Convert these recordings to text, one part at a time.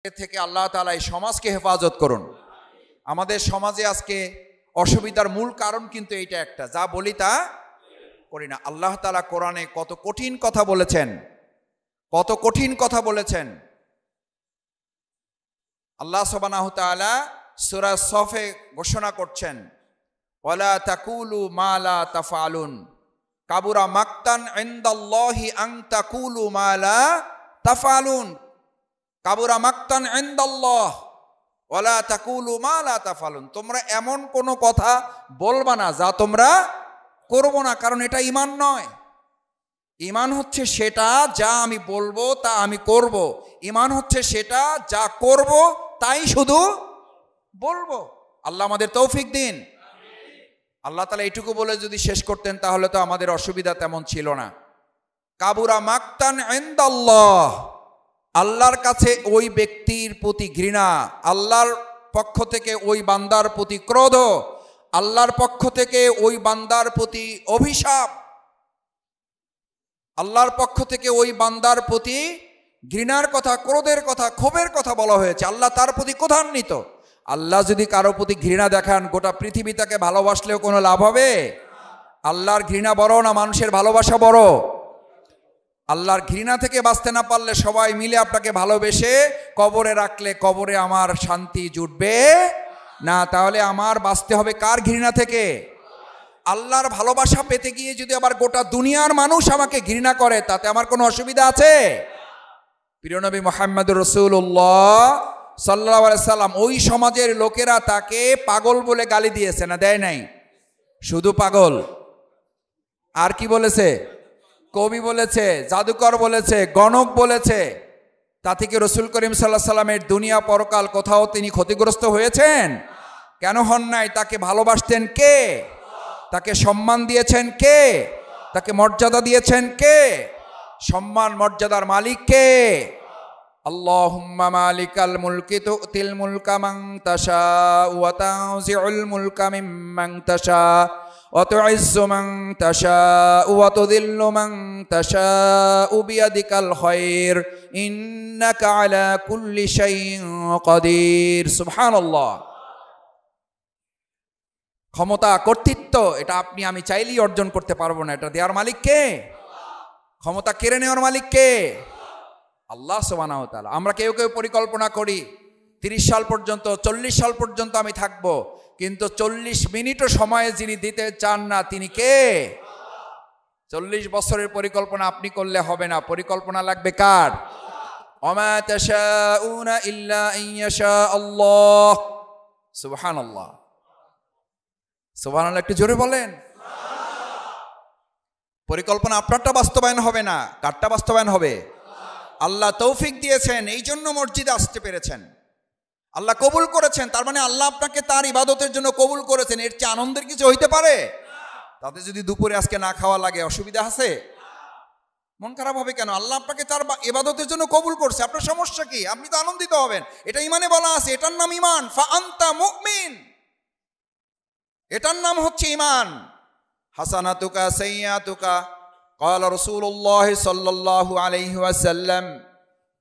থেকে আল্লাহ তাআলা এই সমাজকে হেফাজত করুন। আমাদের সমাজে আজকে অসুবিধার মূল কারণ কিন্তু এইটা একটা, যা বলি তা করি না। আল্লাহ তাআলা কোরআনে কত কঠিন কথা বলেছেন, কত কঠিন কথা বলেছেন। আল্লাহ সুবহানাহু ওয়া তাআলা সূরা সফে ঘোষণা করছেন, ওয়ালা তাকুলু মা লা তাফআলুন কাবুরা মাকতান ইনদাল্লাহি আন তাকুলু মা লা তাফআলুন। কাবুরা মাকতান ইনদাল্লাহ ওয়ালা তাকুলু মা লা তাফআলুন। তোমরা এমন কোনো কথা বলবা না যা তোমরা করবো না, কারণ এটা ঈমান নয়। ঈমান হচ্ছে সেটা যা আমি বলবো তা আমি করব। ঈমান হচ্ছে সেটা যা করব তাই শুধু বলবো। আল্লাহ আমাদের তৌফিক দিন। আল্লাহ তাআলা এইটুকু বলে যদি শেষ করতেন তাহলে তো আমাদের অসুবিধা তেমন ছিল না। কাবুরা মাকতান ইনদাল্লাহ, আল্লাহর কাছে ওই ব্যক্তির প্রতি ঘৃণা, আল্লাহর পক্ষ থেকে ওই বান্দার প্রতি ক্রোধ, আল্লাহর পক্ষ থেকে ওই বান্দার প্রতি অভিশাপ, আল্লাহর পক্ষ থেকে ওই বান্দার প্রতি ঘৃণার কথা, ক্রোধের কথা, ক্ষোভের কথা বলা হয়েছে। আল্লাহ তার প্রতি ক্রোধান্বিত। আল্লাহ যদি কারো প্রতি ঘৃণা দেখান, গোটা পৃথিবী তাকে ভালোবাসলেও কোনো লাভ হবে? আল্লাহর ঘৃণা বড় না মানুষের ভালোবাসা বড়? আল্লাহর ঘৃণা থেকে বাঁচতে না পারলে সবাই মিলে আপনাকে ভালোবেসে কবরে রাখলে কবরে আমার শান্তি জুটবে না। তাহলে আমার বাঁচতে হবে কার ঘৃণা থেকে? আল্লাহর ভালোবাসা পেতে গিয়ে যদি আবার গোটা দুনিয়ার মানুষ আমাকে ঘৃণা করে, তাতে আমার কোনো অসুবিধা আছে? প্রিয় নবী মুহাম্মদুর রাসূলুল্লাহ সাল্লাল্লাহু আলাইহি সাল্লাম, ওই সমাজের লোকেরা তাকে পাগল বলে গালি দিয়েছে না, দেয় নাই? শুধু পাগল, আর কি বলেছে? কবি বলেছে, জাদুকর বলেছে, গণক বলেছে। তা থেকে রসুল করিম সাল্লাল্লাহু আলাইহি সাল্লামের দুনিয়া পরকাল কোথাও তিনি ক্ষতিগ্রস্ত হয়েছেন? কেন হন নাই? তাকে ভালোবাসতেন কে? তাকে সম্মান দিয়েছেন কে? তাকে মর্যাদা দিয়েছেন কে? সম্মান মর্যাদার মালিক কে? আল্লাহুম্মা মালিকাল মুলকি তুতিল মুলকা মান তাশাউ ওয়া তানজিউল মুলকা মিম্মান তাশাউ ওয়া তুইজ্জু মান তাশাউ ওয়া তুযিল্লু মান তাশাউ বিয়াদিকাল খায়র ইন্নাকা আলা কুল্লি শাইইন কাদির। সুবহানাল্লাহ। ক্ষমতা, কর্তৃত্ব এটা আপনি আমি চাইলেই অর্জন করতে পারবো না। এটা দেওয়ার মালিক কে? ক্ষমতা কেড়ে নেওয়ার মালিক কে? আল্লাহ সুবহানাহু ওয়া তাআলা। আমরা কেউ কেউ পরিকল্পনা করি 30 সাল পর্যন্ত, 40 সাল পর্যন্ত আমি থাকবো, কিন্তু 40 মিনিটও সময় যিনি দিতে চান না তিনি কে? 40 বছরের পরিকল্পনা আপনি করলে হবে না, পরিকল্পনা লাগবে কার? ওমা তাশাউনা ইল্লা আইয়াশা আল্লাহ। সুবহানাল্লাহ, সুবহানাল্লাহ, একটু জোরে বলেন। পরিকল্পনা আপনারটা বাস্তবায়ন হবে না, কারটা বাস্তবায়ন হবে? আল্লাহ তৌফিক দিয়েছেন, এই জন্য মসজিদে আসতে পেরেছেন, আল্লাহ কবুল করেছেন। তার মানে আল্লাহ আপনাকে তার ইবাদতের জন্য কবুল করেছেন। এর চেয়ে আনন্দের কিছু হইতে পারে? তাতে যদি দুপুরে আজকে না খাওয়া লাগে অসুবিধা আছে? মন খারাপ হবে কেন? আল্লাহ আপনাকে তার ইবাদতের জন্য কবুল করছে, আপনার সমস্যা কি? আপনি তো আনন্দিত হবেন। এটা ঈমানে বলা আছে, এটার নাম ঈমান। ফা আনতা মুমিন, এটার নাম হচ্ছে ঈমান। হাসানাতুকা সাইয়্যাতুকা ক্বালা রাসূলুল্লাহ সাল্লাল্লাহু আলাইহি ওয়াসাল্লাম।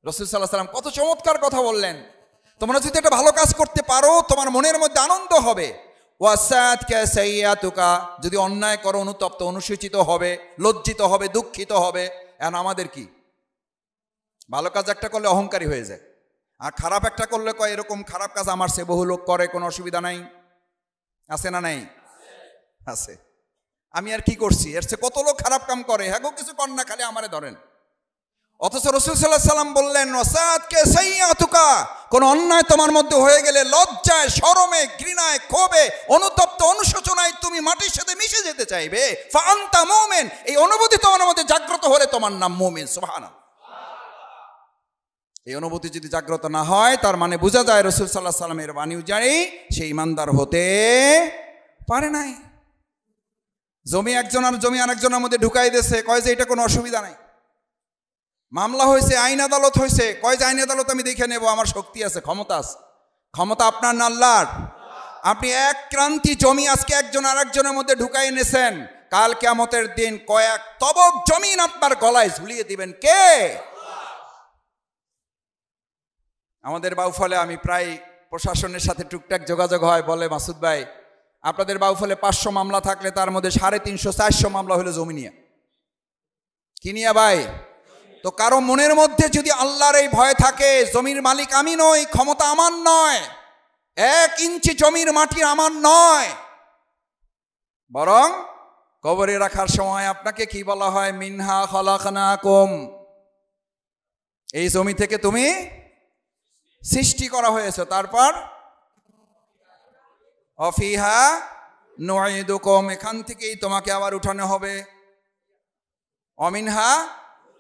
রাসূল সাল্লাল্লাহু আলাইহি ওয়াসাল্লাম কত চমৎকার কথা বললেন। তোমরা যদি একটা ভালো কাজ করতে পারো তোমার মনের মধ্যে আনন্দ হবে। ওয়াসাতকা সাইয়্যাতুকা, যদি অন্যায় করো অনুতপ্ত, অনুসূচিত হবে, লজ্জিত হবে, দুঃখিত হবে। এখন আমাদের কি? ভালো কাজ একটা করলে অহংকারী হয়ে যায়, আর খারাপ একটা করলে কয় এরকম খারাপ কাজ আমার সে বহু লোক করে, কোনো অসুবিধা নাই। আছে না নাই? আছে। আমি আর কি করছি? এর চেয়ে কত লোক খারাপ কাম করে, হ্যাঁ গো কিছু কর না, খালি আমারে ধরেন। অথচ রাসূল সাল্লাল্লাহু আলাইহি সাল্লাম বললেন, ওয়াসাতকা সাইয়্যাতুকা, কোন অন্যায় তোমার মধ্যে হয়ে গেলে লজ্জায়, শরমে, ঘৃণায়, ক্ষোভে, অনুতপ্ত, অনুশোচনায় তুমি মাটির সাথে মিশে যেতে চাইবে। ফা আনতা মুমিন, এই অনুভূতি তোমার মধ্যে জাগ্রত হলে তোমার নাম মুমিন। সুবহানাল্লাহ। এই অনুভূতি যদি জাগ্রত না হয় তার মানে বোঝা যায় রাসূল সাল্লাল্লাহু আলাইহি সাল্লামের বাণী অনুযায়ী সে ঈমানদার হতে পারে নাই। জমি একজন আর জমি আরেকজনের মধ্যে ঢুকাই দিয়েছে, কয় যে এটা কোনো অসুবিধা নাই। মামলা হয়েছে, আইন আদালত হয়েছে, কয় যে আইন আদালত আমি দেখে নেব, আমার শক্তি আছে, ক্ষমতা আছে। ক্ষমতা আপনার না আল্লাহর? আপনি এক ক্রান্তি জমি আজকে একজন আরেকজনের মধ্যে ঢুকাই এনেছেন, কাল কিয়ামতের দিন কয়েক তবক জমিন আপনার গলায় ঝুলিয়ে দিবেন কে? আমাদের বাউফলে আমি প্রায় প্রশাসনের সাথে টুকটাক যোগাযোগ হয়, বলে মাসুদ ভাই আপনাদের বাউফলে 500 মামলা থাকলে তার মধ্যে 350-400 মামলা হলো জমি নিয়ে। কি নিয়ে ভাই? তো কারো মনের মধ্যে যদি আল্লাহর এই ভয় থাকে, জমির মালিক আমি নই, ক্ষমতা আমার নয়, 1 ইঞ্চি জমির মাটি আমার নয়, বরং কবরে রাখার সময় আপনাকে কি বলা হয়? মিনহা খলাকনাকুম, এই জমি থেকে তুমি সৃষ্টি করা হয়েছে, তারপর অফিহা নুঈদুকুম, এখান থেকেই তোমাকে আবার উঠানো হবে, অমিনহা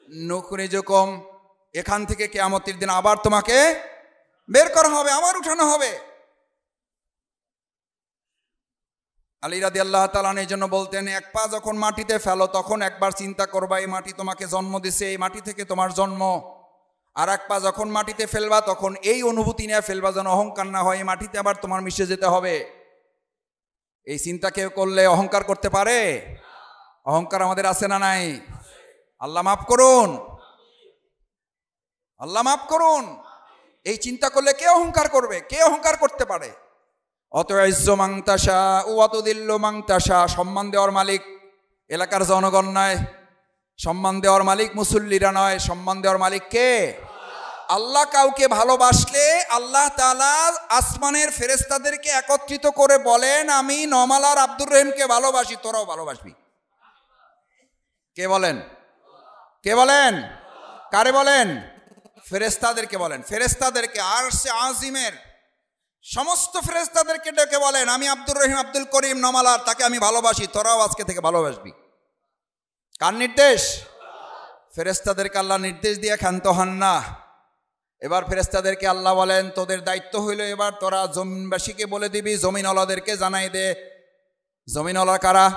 নুখরিজুকুম, এখান থেকে কিয়ামতের দিন আবার তোমাকে বের করা হবে, আবার উঠানো হবে। আলী রাদিয়াল্লাহু তাআলা এই জন্য বলতেন, এক পা যখন মাটিতে ফেলো তখন একবার চিন্তা করবা এই মাটি তোমাকে জন্ম দিছে, এই মাটি থেকে তোমার জন্ম। আর এক পা যখন মাটিতে ফেলবা তখন এই অনুভূতি নিয়ে ফেলবা যেন অহংকার না হয়, এই মাটিতে আবার তোমার মিশে যেতে হবে। এই চিন্তা কেউ করলে অহংকার করতে পারে? অহংকার আমাদের আছে না নাই? আল্লাহ মাফ করুন, আল্লাহ মাফ করুন। এই চিন্তা করলে কে অহংকার করবে? কে অহংকার করতে পারে? অতইজ্জু মান তাশা ওয়া তুযিল্লু মান তাশা, সম্মান দেওয়ার মালিক এলাকার জনগণ নয়, সম্মান দেওয়ার মালিক মুসল্লিরা নয়, সম্মান দেওয়ার মালিক কে? আল্লাহ। কাউকে ভালোবাসলে আল্লাহ তাআলা আসমানের ফেরেশতাদেরকে একত্রিত করে বলেন, আমি নমাল আর আব্দুর রহিমকে ভালোবাসি, তোরাও ভালোবাসবি। কে বলেন? কে বলেন? কারে বলেন? ফেরেশতাদেরকে বলেন। ফেরেশতাদেরকে, আরশে আজিমের সমস্ত ফেরেশতাদেরকে ডেকে বলেন, আমি আব্দুর রহিম আব্দুল করিম নমালার, তাকে আমি ভালোবাসি, তোরাও আজকে থেকে ভালোবাসবি। কার নির্দেশ? ফেরেশতাদেরকে আল্লাহ নির্দেশ দিয়ে ক্ষান্ত হন না। এবার ফেরেশতাদেরকে আল্লাহ বলেন, তোদের দায়িত্ব হইল এবার তোরা জমিনবাসীকে বলে দিবি, জমিনওয়ালাদেরকে জানাই দে। জমিনওয়ালা কারা?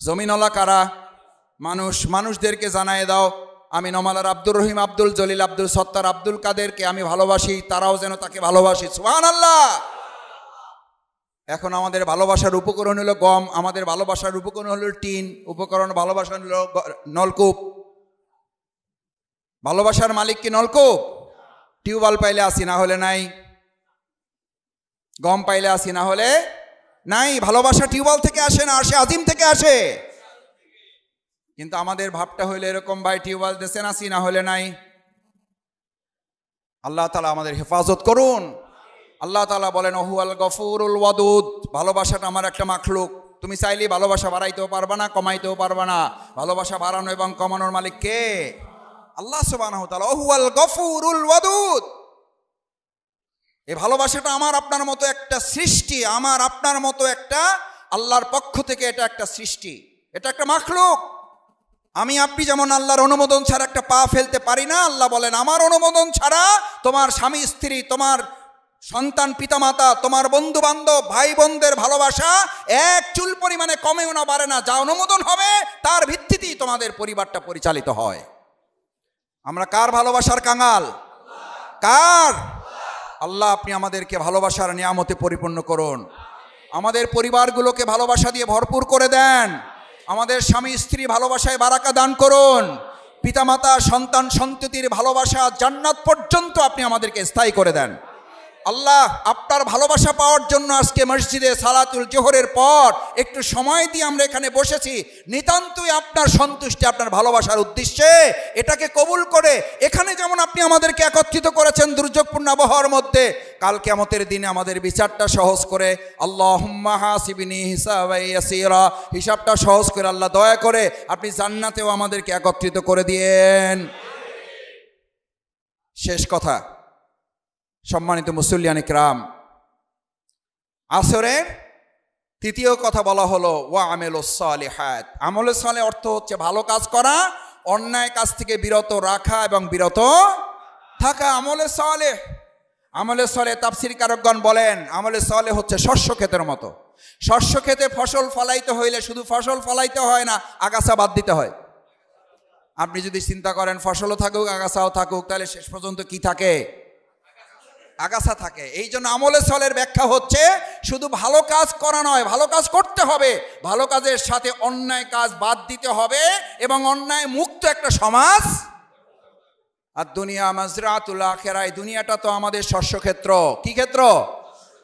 জমিনওয়ালা কারা? মানুষ। মানুষদেরকে জানাই দাও আমি নমালার আব্দুর রহিম আব্দুল জলিল আব্দুল সত্তার আব্দুল কাদেরকে আমি ভালোবাসি, তারাও যেন তাকে ভালোবাসি। সুবহানাল্লাহ। এখন আমাদের ভালোবাসার উপকরণ হলো গম, আমাদের ভালোবাসার উপকরণ হলো টিন, উপকরণ ভালোবাসার হলো নলকূপ। ভালোবাসার মালিক কি নলকূপ? টিউবওয়েল পাইলে আসি, না হলে নাই। গম পাইলে আসি, না হলে নাই। ভালোবাসা টিউবওয়েল থেকে আসে না, আরশে আজিম থেকে আসে। কিন্তু আমাদের ভাবটা হইলে এরকম, ভাই টিউবওয়েল দেশেন আসি, না হলে নাই। আল্লাহ তাআলা আমাদের হেফাজত করুন। আল্লাহ তাআলা বলেন, ওহুয়াল গফুরুল ওয়াদুদ, ভালোবাসাটা আমার একটা মাখলুক। তুমি চাইলেই ভালোবাসা বাড়াইতেও পারবা না, কমাইতেও পারবা না। ভালোবাসা বাড়ানো এবং কমানোর মালিক কে? আল্লাহ সুবহানাহু ওয়া তাআলা। ওহুয়াল গফুরুল ওয়াদুদ, এই ভালোবাসাটা আমার আপনার মতো একটা সৃষ্টি, আমার আপনার মতো একটা আল্লাহর পক্ষ থেকে এটা একটা সৃষ্টি, এটা একটা মাখলুক। আমি আপনি যেমন আল্লাহর অনুমোদন ছাড়া একটা পা ফেলতে পারি না, আল্লাহ বলেন আমার অনুমোদন ছাড়া তোমার স্বামী স্ত্রী, তোমার সন্তান পিতামাতা, তোমার বন্ধু বান্ধব, ভাই বোনদের ভালোবাসা এক চুল পরিমাণে কমেও না বাড়ে না। যা অনুমোদন হবে তার ভিত্তিতেই তোমাদের পরিবারটা পরিচালিত হয়। আমরা কার ভালোবাসার কাঙাল? কার? আল্লাহ আপনি আমাদেরকে ভালোবাসার নিয়ামতে পরিপূর্ণ করুন। আমাদের পরিবারগুলোকে ভালোবাসা দিয়ে ভরপুর করে দেন। আমাদের স্বামী স্ত্রী ভালোবাসায় বারাকা দান করুন। পিতামাতা সন্তান সন্ততির ভালোবাসা জান্নাত পর্যন্ত আপনি আমাদেরকে স্থায়ী করে দেন। আল্লাহ আপনার ভালোবাসা পাওয়ার জন্য আজকে মসজিদে সালাতুল জোহরের পর একটু সময় দিয়ে আমরা এখানে বসেছি, নিতান্তই আপনার সন্তুষ্টি, আপনার ভালোবাসার উদ্দেশ্যে। এটাকে কবুল করে এখানে যেমন আপনি আমাদেরকে একত্রিত করেছেন দুর্যোগপূর্ণ আবহাওয়ার মধ্যে, কাল কিয়ামতের দিনে আমাদের বিচারটা সহজ করে, আল্লাহুম্মা হাসিবনি হিসাবান ইয়াসীরা, হিসাবটা সহজ করে আল্লাহ দয়া করে আপনি জান্নাতেও আমাদেরকে একত্রিত করে দিয়েন। শেষ কথা, সম্মানিত মুসল্লিয়ান ইকরাম, আসরের তৃতীয় কথা বলা হলো ওয়া আমিলুস সালিহাত। আমলে সালেহ অর্থ হচ্ছে ভালো কাজ করা, অন্যায় কাজ থেকে বিরত রাখা এবং বিরত থাকা। আমলে সালেহ, আমলে সালেহ তাফসীরকারগণ বলেন আমলে সালেহ হচ্ছে শস্য ক্ষেতের মতো। শস্য ক্ষেতে ফসল ফলাইতে হইলে শুধু ফসল ফলাইতে হয় না, আগাছা বাদ দিতে হয়। আপনি যদি চিন্তা করেন ফসলও থাকুক আগাছাও থাকুক, তাহলে শেষ পর্যন্ত কি থাকে? আগাছা থাকে। এই জন্য আমলে সালের ব্যাখ্যা হচ্ছে শুধু ভালো কাজ করা নয়, ভালো কাজ করতে হবে, ভালো কাজের সাথে অন্যায় কাজ বাদ দিতে হবে এবং অন্যায় মুক্ত একটা সমাজ আর দুনিয়া মাজরাতুল আখিরাহ, এই দুনিয়াটা তো আমাদের শস্যক্ষেত্র। কি ক্ষেত্র?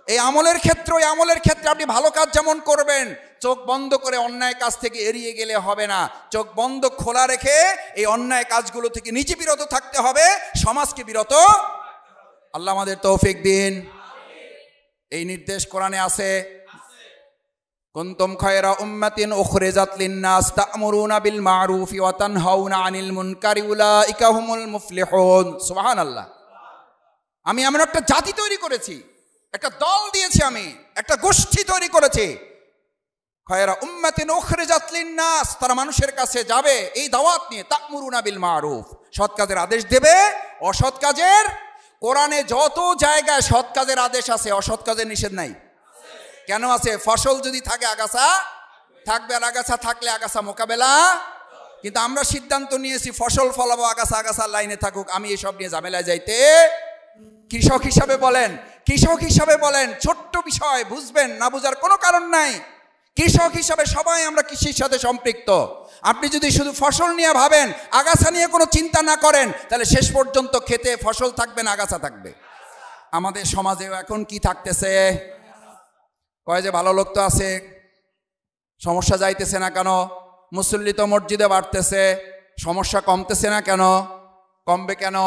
এই আমলের ক্ষেত্র। এই আমলের ক্ষেত্রে আপনি ভালো কাজ যেমন করবেন, চোখ বন্ধ করে অন্যায় কাজ থেকে এড়িয়ে গেলে হবে না, চোখ বন্ধ খোলা রেখে এই অন্যায় কাজগুলো থেকে নিজে বিরত থাকতে হবে, সমাজকে বিরত। আল্লাহ আমাদের তৌফিক দিন। এই নির্দেশ কোরআনে আছে, কুনতুম খায়রা উম্মাতিন উখরিজাত লিন-নাস তা'মুরুনা বিল মা'রুফি ওয়া তানহাউনা আনিল মুনকারি উলাইকা হুমুল মুফলিহুন। সুবহানাল্লাহ। আমি এমন একটা জাতি তৈরি করেছি, একটা দল দিয়েছি, আমি একটা গোষ্ঠী তৈরি করেছি, খায়রা উম্মাতিন উখরিজাত লিন-নাস, তারা মানুষের কাছে যাবে এই দাওয়াত নিয়ে, তা'মুরুনা বিল মা'রুফ, সৎ কাজের আদেশ দেবে, অসৎ কাজের, কোরআনে যত জায়গায় সৎ কাজের আদেশ আছে, অসৎ কাজের নিষেধ নাই। কেন আছে? ফসল যদি থাকে আগাছা থাকবে, আর আগাছা থাকলে আগাছা মোকাবেলা। কিন্তু আমরা সিদ্ধান্ত নিয়েছি ফসল ফলাবো, আগাছা আগাছা লাইনে থাকুক, আমি এসব নিয়ে ঝামেলায় যাইতে। কৃষক হিসাবে বলেন, কৃষক হিসাবে বলেন, ছোট্ট বিষয় বুঝবেন না, বুঝার কোনো কারণ নাই। কৃষক হিসাবে সবাই আমরা কৃষির সাথে সম্পৃক্ত। আপনি যদি শুধু ফসল নিয়ে ভাবেন, আগাছা নিয়ে কোনো চিন্তা না করেন, তাহলে শেষ পর্যন্ত খেতে ফসল থাকবে না, আগাছা থাকবে। আমাদের সমাজেও এখন কি থাকতেছে? কয় যে ভালো লোক তো আছে, সমস্যা যাইতেছে না কেন? মুসল্লি তো মসজিদে বাড়তেছে, সমস্যা কমতেছে না কেন? কমবে কেন?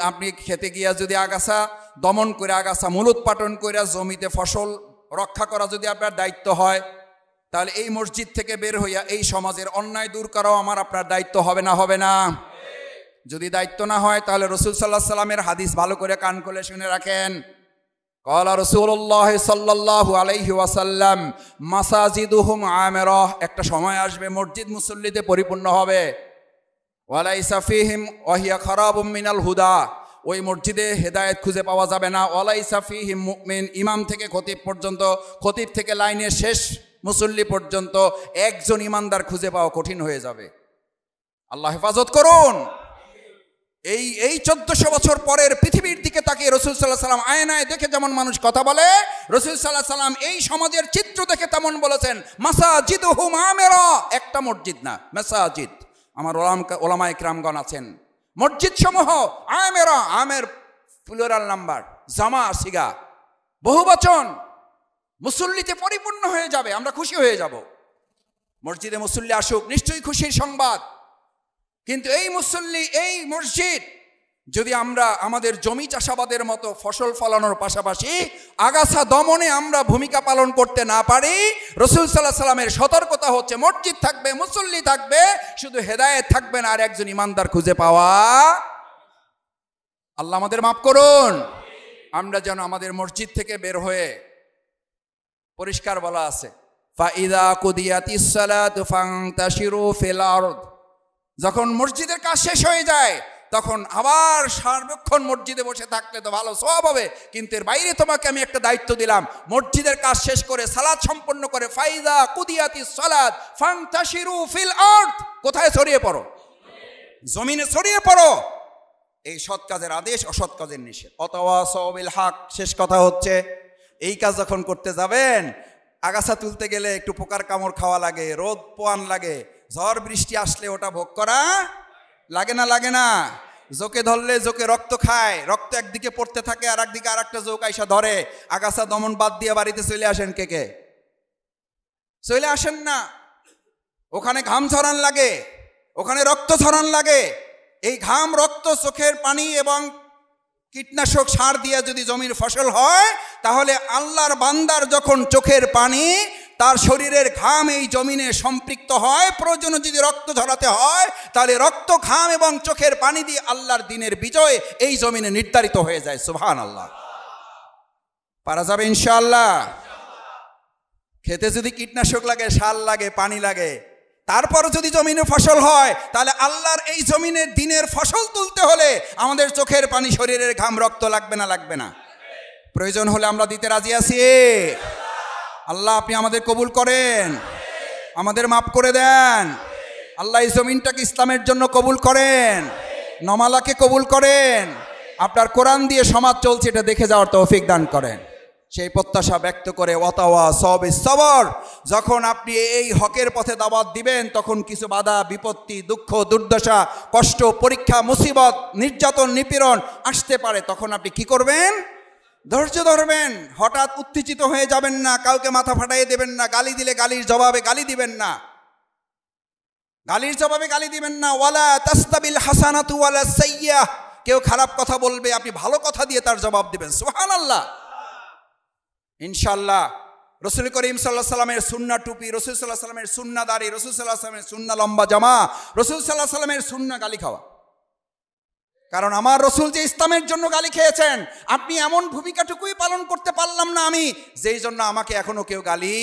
আপনি খেতে গিয়া যদি আগাছা দমন করে, আগাছা মূলোৎপাটন করে জমিতে ফসল রক্ষা করা যদি আপনার দায়িত্ব হয়, তাহলে এই মসজিদ থেকে বের হইয়া এই সমাজের অন্যায় দূর করাও আমার আপনার দায়িত্ব হবে না? হবে না? যদি দায়িত্ব না হয়, তাহলে রাসূল সাল্লাল্লাহু আলাইহি সাল্লামের হাদিস ভালো করে কান খুলে শুনে রাখেন। ক্বালা রাসূলুল্লাহ সাল্লাল্লাহু আলাইহি ওয়াসাল্লাম মাসাজিদুহুম আমিরাহ, একটা সময় আসবে মসজিদ মুসল্লিতে পরিপূর্ণ হবে, ওয়ালাইসা ফীহিম ওয়া হিয়া খারাবুম মিনাল হুদা, ওই মসজিদে হেদায়েত খুঁজে পাওয়া যাবে না। ওয়ালাইসা ফীহিম মুমিন, ইমাম থেকে খতিব পর্যন্ত, খতিব থেকে লাইনের শেষ মুসল্লি পর্যন্ত একজন ইমানদার খুঁজে পাওয়া কঠিন হয়ে যাবে। আল্লাহ হেফাজত করুন। এই 1400 বছর পরের পৃথিবীর দিকে তাকিয়ে রাসূল সাল্লাল্লাহু আলাইহি ওয়াসাল্লাম আয়নায় দেখে যেমন মানুষ কথা বলে, রাসূল সাল্লাল্লাহু আলাইহি ওয়াসাল্লাম এই সমাজের চিত্র দেখে তেমন বলেছেন, মাসাজিদুহুম আমিরা, একটা মসজিদ না, মাসাজিদ। আমার ওলামা ইকরামগণ আছেন, মসজিদ সমূহ আমিরা, আমের প্লুরাল নাম্বার, জামা সিগা বহুবচন, মুসল্লিতে পরিপূর্ণ হয়ে যাবে, আমরা খুশি হয়ে যাব। মসজিদে মুসল্লি আসুক, নিশ্চয়ই খুশির সংবাদ। কিন্তু এই মুসল্লি, এই মসজিদ যদি আমরা আমাদের জমি চাষাবাদের মতো ফসল ফলানোর পাশাপাশি আগাছা দমনে আমরা ভূমিকা পালন করতে না পারি, রাসূল সাল্লাল্লাহু আলাইহি ওয়াসাল্লামের সতর্কতা হচ্ছে, মসজিদ থাকবে, মুসল্লি থাকবে, শুধু হেদায়েত থাকবে না, আর একজন ইমানদার খুঁজে পাওয়া। আল্লাহ আমাদের মাফ করুন। আমরা যেন আমাদের মসজিদ থেকে বের হয়ে, পরিষ্কার বলা আছে, ফাইদা কুদিয়াতিস সালাতু ফান্তাশিরু ফিল আরদ, যখন মসজিদের কাজ শেষ হয়ে যায় তখন আবার সার্বক্ষণ মসজিদে বসে থাকলে তো ভালো সওয়াব হবে, কিন্তু এর বাইরে তোমাকে আমি একটা দায়িত্ব দিলাম, মসজিদের কাজ শেষ করে সালাত সম্পন্ন করে ফাইদা কুদিয়াতিস সালাত ফান্তাশিরু ফিল আরদ, কোথায় ছড়িয়ে পড়ো? জমিনে ছড়িয়ে পড়ো। এই সৎ কাজের আদেশ, অসৎ কাজের নিষেধ। অতাওয়াসাউ বিল হক, শেষ কথা হচ্ছে, এই কাজ যখন করতে যাবেন, আগাছা তুলতে গেলে একটু পোকার কামড় খাওয়া লাগে, রোদ পোয়ান লাগে, ঝড় বৃষ্টি আসলে ওটা ভোগ করা লাগে না? লাগে না? জোকে ধরলে জোকে রক্ত খায়, রক্ত একদিকে পড়তে থাকে, আর একদিকে আর একটা জোক আইসা ধরে, আগাছা দমন বাদ দিয়ে বাড়িতে চলে আসেন। কে কে চলে আসেন না? ওখানে ঘাম ঝরান লাগে, ওখানে রক্ত ঝরান লাগে। এই ঘাম, রক্ত, চোখের পানি এবং কীটনাশক সার দিয়ে যদি জমির ফসল হয়, তাহলে আল্লাহর বান্দার যখন চোখের পানি, তার শরীরের ঘাম এই জমিনে সম্পৃক্ত হয়, প্রয়োজনে যদি রক্ত ঝরাতে হয়, তাহলে রক্ত, ঘাম এবং চোখের পানি দিয়ে আল্লাহর দ্বীনের বিজয় এই জমিনে নির্ধারিত হয়ে যায়। সুবহানাল্লাহ। পারা যাবে ইনশাআল্লাহ। খেতে যদি কীটনাশক লাগে, সার লাগে, পানি লাগে, তারপরও যদি জমিনে ফসল হয়, তাহলে আল্লাহর এই জমিনের দিনের ফসল তুলতে হলে আমাদের চোখের পানি, শরীরের ঘাম, রক্ত লাগবে না? লাগবে না? প্রয়োজন হলে আমরা দিতে রাজি আছি। আল্লাহ আপনি আমাদের কবুল করেন, আমাদের মাফ করে দেন। আল্লাহ এই জমিনটাকে ইসলামের জন্য কবুল করেন, নমালাকে কবুল করেন, আপনার কোরআন দিয়ে সমাজ চলছে এটা দেখে যাওয়ার তৌফিক দান করেন। সেই প্রত্যাশা ব্যক্ত করে ওয়াতাওয়াসাউ বিস সাবর যখন আপনি এই হকের পথে দাওয়াত দিবেন তখন কিছু বাধা বিপত্তি দুঃখ দুর্দশা কষ্ট পরীক্ষা মুসিবত নির্যাতন নিপীড়ন আসতে পারে, তখন আপনি কি করবেন? ধৈর্য ধরবেন, হঠাৎ উত্তেজিত হয়ে যাবেন না, কাউকে মাথা ফাটাইয়ে দেবেন না, গালি দিলে গালির জবাবে গালি দিবেন না, গালির জবাবে গালি দিবেন না। ওয়ালা তাস্তাবিল হাসানাতু ওয়ালা সাইয়্যাহ, কেউ খারাপ কথা বলবে আপনি ভালো কথা দিয়ে তার জবাব দিবেন। সুবহানাল্লাহ। ইনশাআল্লাহ রসুল করিম সাল্লাল্লাহু আলাইহি সাল্লামের সুন্নাহ টুপি, রসুল সাল্লাল্লাহু আলাইহি সাল্লামের সুন্নাহ দাড়ি, রসুল সাল্লাল্লাহু আলাইহি সাল্লামের সুন্নাহ লম্বা জামা, রসুল সাল্লাল্লাহু আলাইহি সাল্লামের সুন্নাহ গালি খাওয়া। কারণ আমার রসুল যে ইসলামের জন্য গালি খেয়েছেন, আপনি এমন ভূমিকাটুকুই পালন করতে পারলাম না আমি, যেই জন্য আমাকে এখনো কেউ গালি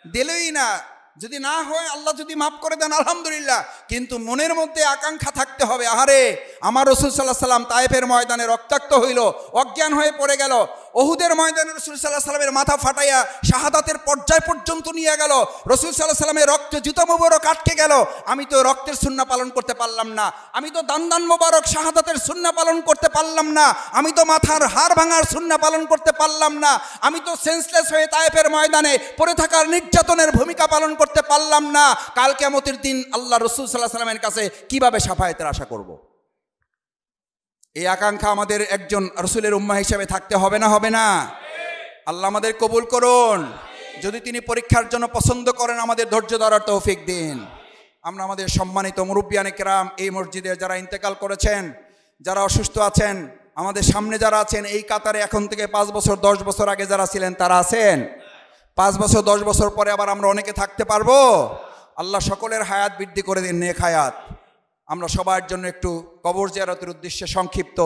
দিলই না। যদি না হয় আল্লাহ যদি মাফ করে দেন আলহামদুলিল্লাহ, কিন্তু মনের মধ্যে আকাঙ্ক্ষা থাকতে হবে, আহারে আমার রসুল সাল্লাল্লাহু আলাইহি সাল্লাম তায়েফের ময়দানে রক্তাক্ত হইল, অজ্ঞান হয়ে পড়ে গেল, ওহুদের ময়দানে রসুল সাল্লাল্লাহু আলাইহি সাল্লামের মাথা ফাটাইয়া শাহাদাতের পর্যায় পর্যন্ত নিয়ে গেল, রসুল সাল্লাল্লাহু আলাইহি সাল্লামের রক্তে জুতা মোবারক আটকে গেল, আমি তো রক্তের সুন্নাহ পালন করতে পারলাম না, আমি তো দান মোবারক শাহাদাতের সুন্নাহ পালন করতে পারলাম না, আমি তো মাথার হাড় ভাঙার সুন্নাহ পালন করতে পারলাম না, আমি তো সেন্সলেস হয়ে তায়েফের ময়দানে পড়ে থাকার নির্যাতনের ভূমিকা পালন করতে পারলাম না। কাল কিয়ামতের দিন আল্লাহ রসুল সাল্লাল্লাহু আলাইহি সাল্লামের কাছে কিভাবে শাফায়াতের আশা করব? এই আকাঙ্ক্ষা আমাদের একজন রসুলের উম্মাহ হিসেবে থাকতে হবে না, হবে না? আল্লাহ আমাদের কবুল করুন। যদি তিনি পরীক্ষার জন্য পছন্দ করেন আমাদের ধৈর্য ধরার তৌফিক দিন। আমরা আমাদের সম্মানিত মুরব্বিয়ানে কেরাম, এই মসজিদে যারা ইন্তেকাল করেছেন, যারা অসুস্থ আছেন, আমাদের সামনে যারা আছেন, এই কাতারে এখন থেকে 5 বছর 10 বছর আগে যারা ছিলেন তারা আছেন। 5 বছর 10 বছর পরে আবার আমরা অনেকে থাকতে পারবো। আল্লাহ সকলের হায়াত বৃদ্ধি করে দিন, নেক হায়াত। আমরা সবার জন্য একটু কবর জিয়ারতের উদ্দেশ্যে সংক্ষিপ্ত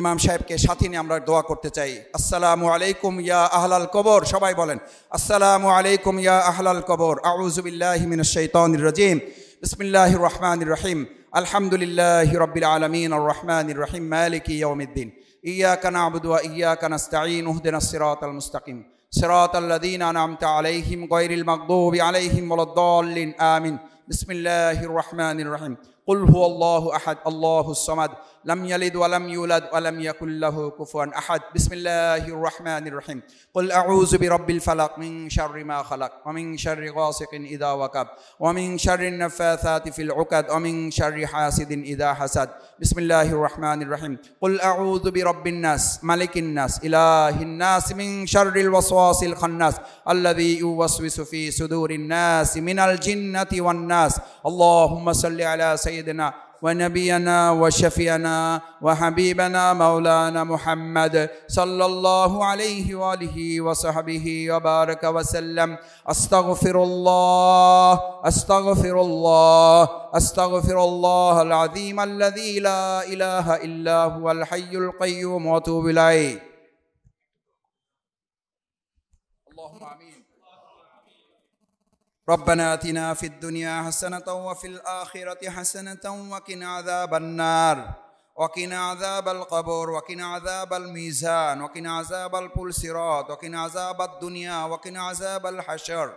ইমাম সাহেবকে সাথে নিয়ে আমরা দোয়া করতে চাই। আসসালামু আলাইকুম ইয়া আহলাল কবর, সবাই বলেন আসসালামু আলাইকুম ইয়া আহলাল কবর। আউযু বিল্লাহি মিনাশ শাইতানির রাজিম। বিসমিল্লাহির রহমানির রহিম। আলহামদুলিল্লাহি রাব্বিল আলামিন আর রহমানির রহিম মালিকি ইয়াউমিদ্দিন। ইয়াকা না'বুদু ওয়া ইয়াকা নাস্তাঈন। ইহদিনাস সিরাতাল মুস্তাকিম সিরাতাল লাযীনা আন'আমতা আলাইহিম গায়রিল মাগদুবি আলাইহিম ওয়ালাদ-দাল্লিন। আমিন। বিসমিল্লাহির রহমানির রহিম। قل هو الله أحد الله الصمد لم يلد ولم يولد ولم يكن له كفوا أحد. بسم الله الرحمن الرحيم. قل أعوذ برب الفلق من شر ما خلق ومن شر غاسق إذا وقب ومن شر النفاثات في العقد ومن شر حاسد إذا حسد. بسم الله الرحمن الرحيم. قل أعوذ برب الناس ملك الناس إله الناس من شر الوسواس الخناس الذي يوسوس في صدور الناس من الجنة والناس. اللهم صل على سيدنا ونبينا وشفينا وحبيبنا مولانا محمد صلى الله عليه وآله وصحبه وبارك وسلم. أستغفر الله أستغفر الله أستغفر الله العظيم الذي لا إله إلا هو الحي القيوم وأتوب إليه. اللهم آمين. ربنا آتنا في الدنيا حسنة وفي الآخرة حسنة وقنا عذاب النار وقنا عذاب القبر وقنا عذاب الميزان وقنا عذاب الصراط وقنا عذاب الدنيا وقنا عذاب الحشر.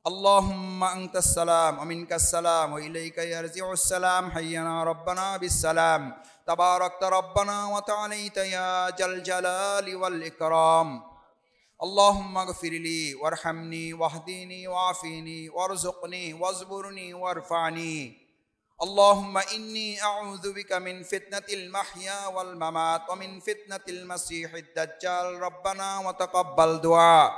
اللهم أنت السلام ومنك السلام وإليك يرجع السلام. حينا ربنا بالسلام. تباركت ربنا وتعاليت يا ذا الجلال والإكرام. اللهم اغفر لي وارحمني واهدني وعافني وارزقني واصبرني وارفعني. اللهم إني أعوذ بك من فتنة المحيا والممات ومن فتنة المسيح الدجال. ربنا وتقبل دعاء.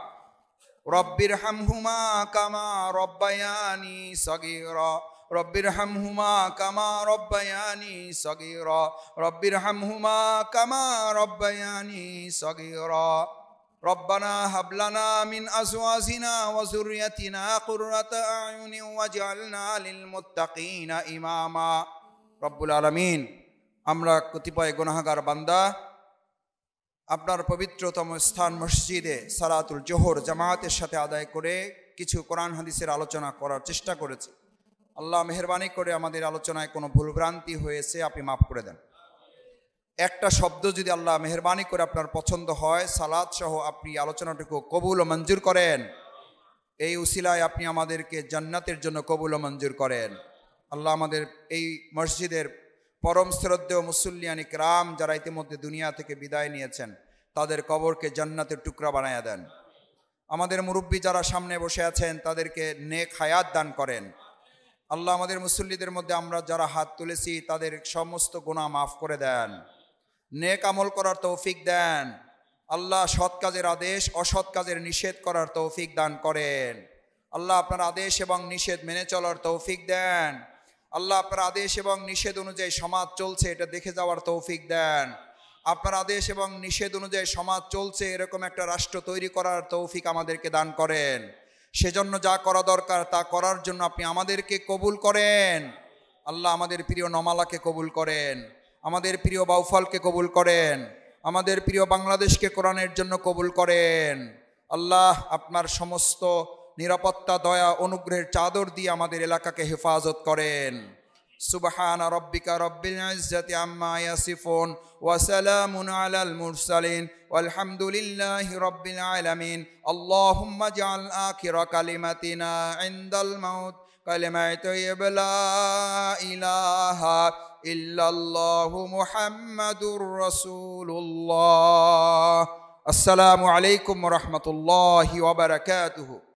رب ارحمهما كما ربياني صغيرا. رب ارحمهما كما ربياني صغيرا. رب ارحمهما كما ربياني صغيرا. ربنا هب لنا من أزواجنا وذريتنا قرة أعين واجعلنا للمتقين إماما. رب العالمين, আমরা কতিপয় গুনাহগার বান্দা আপনার পবিত্রতম স্থান মসজিদে সালাতুল জোহর জামাতের সাথে আদায় করে কিছু কোরআন হাদিসের আলোচনা করার চেষ্টা করেছি। আল্লাহ মেহেরবানি করে আমাদের আলোচনায় কোনো ভুলভ্রান্তি হয়েছে আপনি মাফ করে দেন। একটা শব্দ যদি আল্লাহ মেহেরবানি করে আপনার পছন্দ হয়, সালাত সহ আপনি আলোচনাটুকু কবুল ও মঞ্জুর করেন। এই উসিলায় আপনি আমাদেরকে জান্নাতের জন্য কবুল ও মঞ্জুর করেন। আল্লাহ আমাদের এই মসজিদের পরম শ্রদ্ধেয় মুসল্লিয়ান ইকরাম যারা ইতিমধ্যে দুনিয়া থেকে বিদায় নিয়েছেন, তাদের কবরকে জান্নাতের টুকরা বানায়া দেন। আমাদের মুরব্বী যারা সামনে বসে আছেন তাদেরকে নেক হায়াত দান করেন। আল্লাহ আমাদের মুসল্লিদের মধ্যে আমরা যারা হাত তুলেছি তাদের সমস্ত গুনাহ মাফ করে দেন, নেক আমল করার তৌফিক দেন। আল্লাহ সৎ কাজের আদেশ, অসৎ কাজের নিষেধ করার তৌফিক দান করেন। আল্লাহ আপনার আদেশ এবং নিষেধ মেনে চলার তৌফিক দেন। আল্লাহ আপনার আদেশ এবং নিষেধ অনুযায়ী সমাজ চলছে এটা দেখে যাওয়ার তৌফিক দেন। আপনার আদেশ এবং নিষেধ অনুযায়ী সমাজ চলছে এরকম একটা রাষ্ট্র তৈরি করার তৌফিক আমাদেরকে দান করেন। সেজন্য যা করা দরকার তা করার জন্য আপনি আমাদেরকে কবুল করেন। আল্লাহ আমাদের প্রিয় নমালাকে কবুল করেন, আমাদের প্রিয় বাউফলকে কবুল করেন, আমাদের প্রিয় বাংলাদেশকে কোরআনের জন্য কবুল করেন। আল্লাহ আপনার সমস্ত নিরাপত্তা, দয়া, অনুগ্রহের চাদর দিয়ে আমাদের এলাকাকে হেফাজত করেন। সুবহান রাব্বিকা রব্বিল ইজ্জাতি আম্মা ইয়াসিফুন ওয়া সালামুন আলাল মুরসালিন ওয়ালহামদুলিল্লাহি রাব্বিল আলামিন। আল্লাহুম্মা জাআল আখিরা কালিমাতিনা ইনদাল মাউত কালিমায়ে তাইয়্যিবা লা ইলাহা ইল্লাল্লাহু মুহাম্মাদুর রাসূলুল্লাহ। আসসালামু আলাইকুম ওয়া রাহমাতুল্লাহি ওয়া বারাকাতুহু।